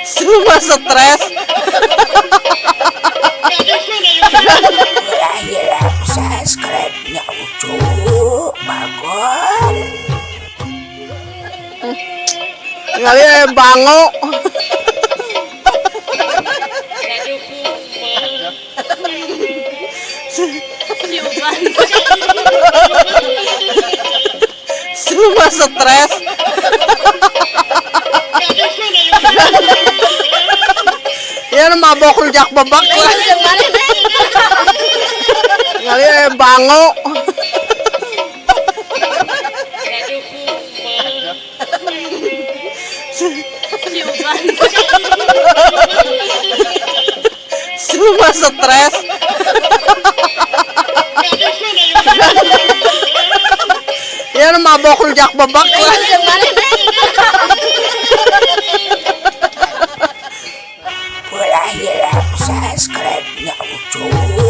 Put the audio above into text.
Sumastress. Hirap sa script niya, Ucho. Bagon. Ngali bango. Sumastress. Yan ang mabokol jak babak. Ngali bango. Sumastress. Yan ang mabokol jak babak. Wala hirap sa script niya, Ucho.